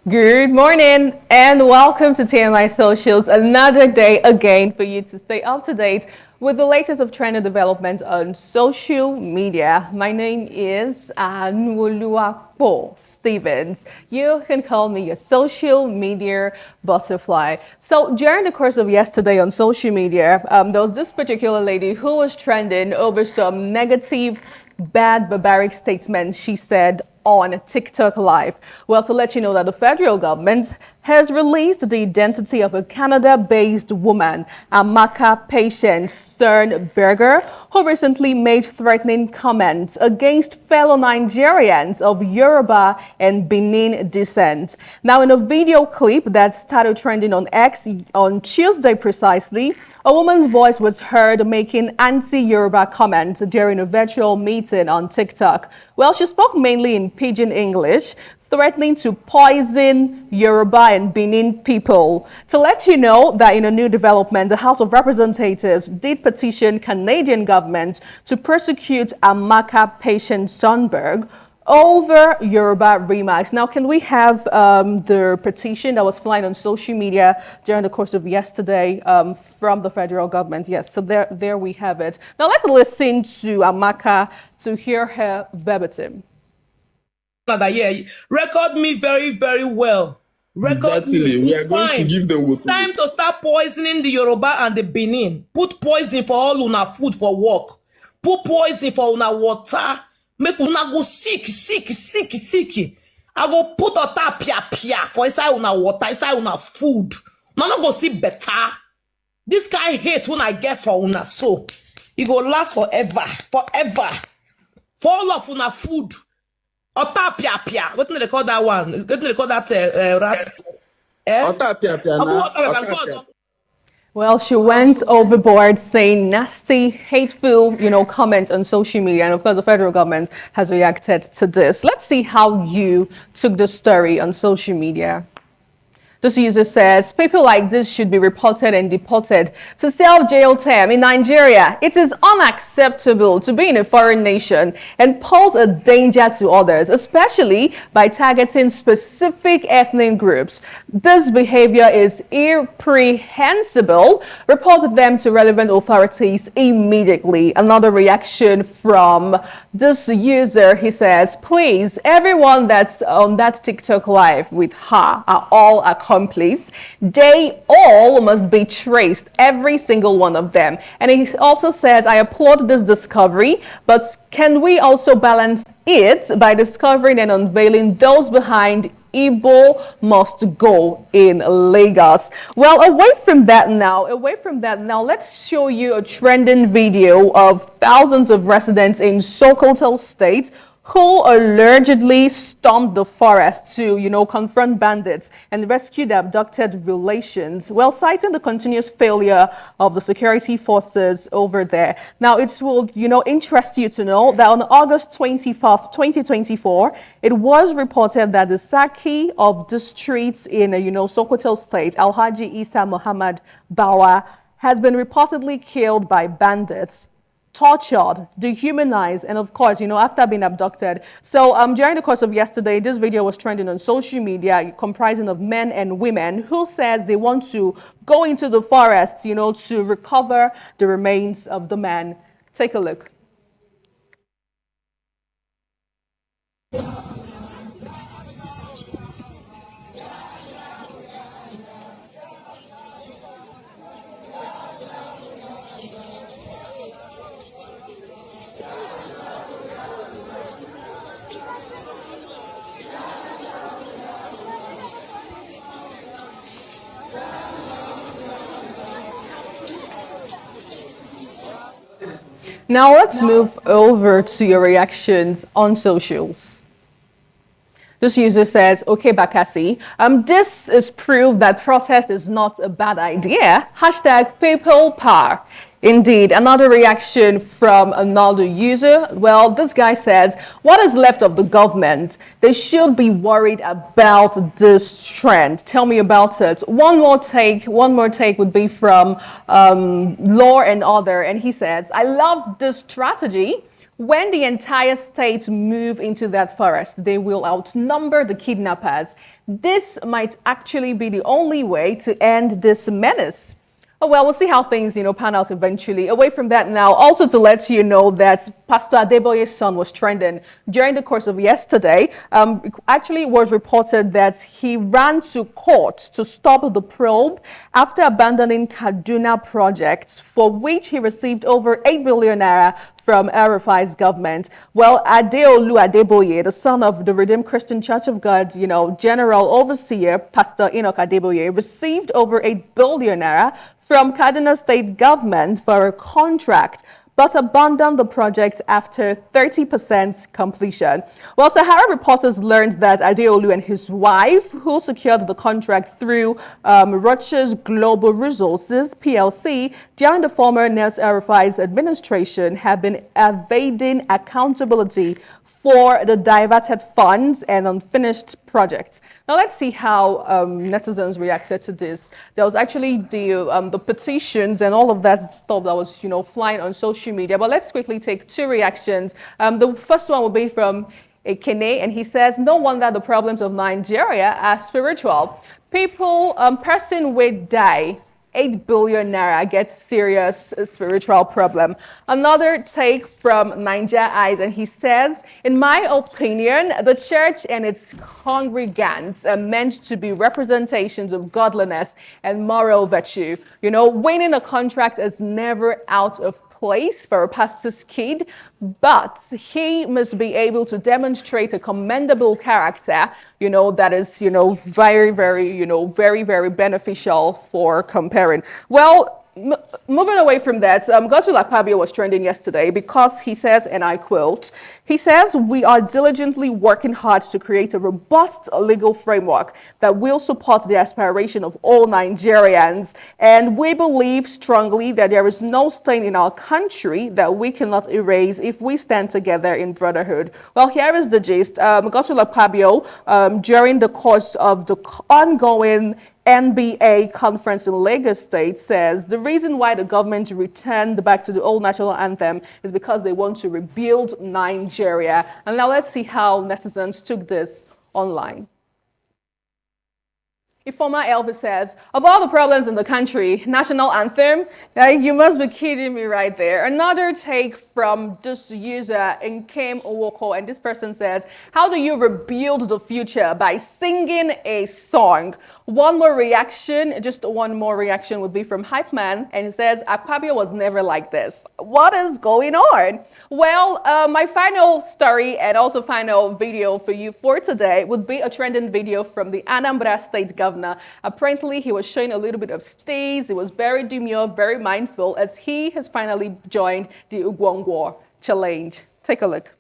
Good morning and welcome to TMI Socials. Another day again for you to stay up to date with the latest of trend and development on social media. My name is Anwoluwapo Stevens. You can call me a social media butterfly. So during the course of yesterday on social media, there was this particular lady who was trending over some negative, bad, barbaric statements she said on TikTok Live. Well, to let you know that the federal government has released the identity of a Canada-based woman, Amaka Patience Sunnberger, who recently made threatening comments against fellow Nigerians of Yoruba and Benin descent. Now, in a video clip that started trending on X on Tuesday precisely, a woman's voice was heard making anti-Yoruba comments during a virtual meeting on TikTok. Well, she spoke mainly in Pidgin English, threatening to poison Yoruba and Benin people. To let you know that in a new development, the House of Representatives did petition Canadian government to prosecute Amaka Patience Sunnberger over Yoruba remarks. Now, can we have the petition that was flying on social media during the course of yesterday from the federal government? Yes, so there we have it. Now, let's listen to Amaka to hear her verbatim. Yeah, record me very, very well. Record exactly. me. We are going to give them time to start poisoning the Yoruba and the Benin. Put poison for all una food for work. Put poison for una water. Make una go sick. I go put a pia for inside una water, inside una food. Una no go see better. This guy hate when I get for una so. It go last forever. For all of una food. Otapia. What do they call that one? What do they call that rat? Otapia. Well, she went overboard saying nasty, hateful, comments on social media. And of course, the federal government has reacted to this. Let's see how you took the story on social media. This user says, people like this should be reported and deported to self-jail term in Nigeria. It is unacceptable to be in a foreign nation and pose a danger to others, especially by targeting specific ethnic groups. This behavior is irreprehensible. Report them to relevant authorities immediately. Another reaction from this user, he says, please, everyone that's on that TikTok live with her are all accomplices. They all must be traced, every single one of them. And he also says, I applaud this discovery, but can we also balance it by discovering and unveiling those behind Igbo must go in Lagos? Well, away from that now, let's show you a trending video of thousands of residents in Sokoto State who allegedly stormed the forest to, confront bandits and rescue the abducted relations, well, citing the continuous failure of the security forces over there. Now, it will, interest you to know that on August 21st, 2024, it was reported that the Saki of the streets in, Sokoto State, Alhaji Isa Mohammad Bawa, has been reportedly killed by bandits, tortured, dehumanized, and of course, after being abducted. So during the course of yesterday, this video was trending on social media, comprising of men and women who says they want to go into the forest, to recover the remains of the man. Take a look. Now let's move over to your reactions on socials. This user says, okay, Bakassi, this is proof that protest is not a bad idea. Hashtag people power. Indeed, another reaction from another user. Well, this guy says, what is left of the government? They should be worried about this trend. Tell me about it. One more take would be from Law and Other. And he says, I love this strategy. When the entire state move into that forest, they will outnumber the kidnappers. This might actually be the only way to end this menace. Oh, well, we'll see how things, pan out eventually. Away from that now, also to let you know that Pastor Adeboye's son was trending during the course of yesterday. Actually, it was reported that he ran to court to stop the probe after abandoning Kaduna projects, for which he received over 8 billion naira from RFI's government. Well, Adeolu Adeboye, the son of the Redeemed Christian Church of God, General Overseer Pastor Enoch Adeboye, received over 8 billion naira from Kaduna State government for a contract, but abandoned the project after 30% completion. Well, Sahara reporters learned that Adeolu and his wife, who secured the contract through Rogers Global Resources, PLC, during the former Nels Arifai's administration, have been evading accountability for the diverted funds and unfinished projects. Now let's see how netizens reacted to this. There was actually the petitions and all of that stuff that was flying on social media. But let's quickly take two reactions. The first one will be from Ekene, and he says, "No wonder the problems of Nigeria are spiritual. People, person will die. 8 billion naira gets serious spiritual problem." Another take from Niger Eyes, and he says, "In my opinion, the church and its congregants are meant to be representations of godliness and moral virtue. Winning a contract is never out of place for a pastor's kid, but he must be able to demonstrate a commendable character, that is, very, very, very beneficial for comparing." Well, moving away from that, Godswill Akpabio was trending yesterday because he says, and I quote, he says, "We are diligently working hard to create a robust legal framework that will support the aspiration of all Nigerians. And we believe strongly that there is no stain in our country that we cannot erase if we stand together in brotherhood." Well, here is the gist. Godswill Akpabio, during the course of the ongoing NBA conference in Lagos State, says the reason why the government returned back to the old national anthem is because they want to rebuild Nigeria. And now let's see how netizens took this online. Informer Elvis says, "Of all the problems in the country, national anthem, you must be kidding me right there." Another take from this user, Nkem Owoko, and this person says, "How do you rebuild the future? By singing a song." One more reaction would be from Hype Man, and he says, "Akpabio was never like this. What is going on?" Well, my final story and also final video for you for today would be a trending video from the Anambra State governor. Apparently, he was showing a little bit of steeze. He was very demure, very mindful, as he has finally joined the Ugwongwo challenge. Take a look.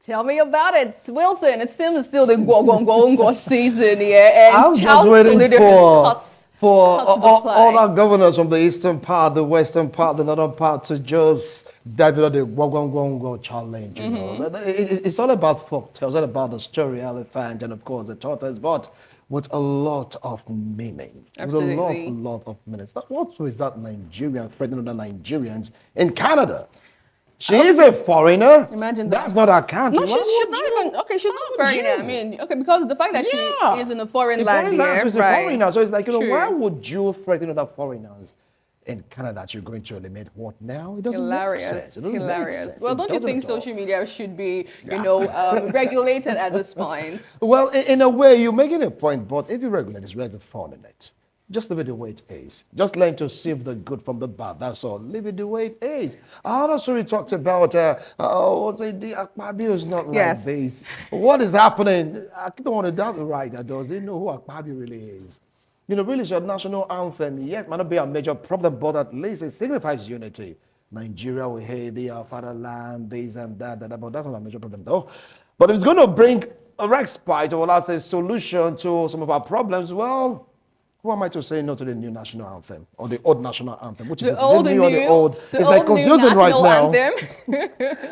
Tell me about it, Wilson. It seems it's still the go season here, and I'm just waiting for all our governors from the eastern part, the western part, the northern part to just dive into the go challenge. It's all about folk tales, all about the story elephant, and of course the tortoise, but with a lot of meaning. Absolutely. With a lot of meaning. What's with that Nigerian threatening other Nigerians in Canada? She is a foreigner. Imagine that. That's not our country. No, she's not even, okay, she's not a foreigner. I mean, okay, because the fact that she is in a foreign land here, she's a foreigner. So it's like, True. why would you threaten other foreigners in Canada that you're going to eliminate what now? It doesn't make sense. It doesn't make sense. Well, don't you think social media should be, regulated at this point? Well, in a way, you're making a point, but if you regulate it, where's the fun in it? Just leave it the way it is. Just learn to sieve the good from the bad. That's all. Leave it the way it is. Our story talked about, the Akpabio is not like this. What is happening? I don't want to doubt right. Does he know who Akpabio really is? You know, really, it's your national anthem. Yes, might not be a major problem, but at least it signifies unity. Nigeria, we hate the fatherland, this and that, but that's not a major problem, though. But if it's going to bring a respite or, let's say, solution to some of our problems, well, who am I to say no to the new national anthem or the old national anthem? Which is The it? Is it old, new or the old? the It's old like new confusing right national now. anthem.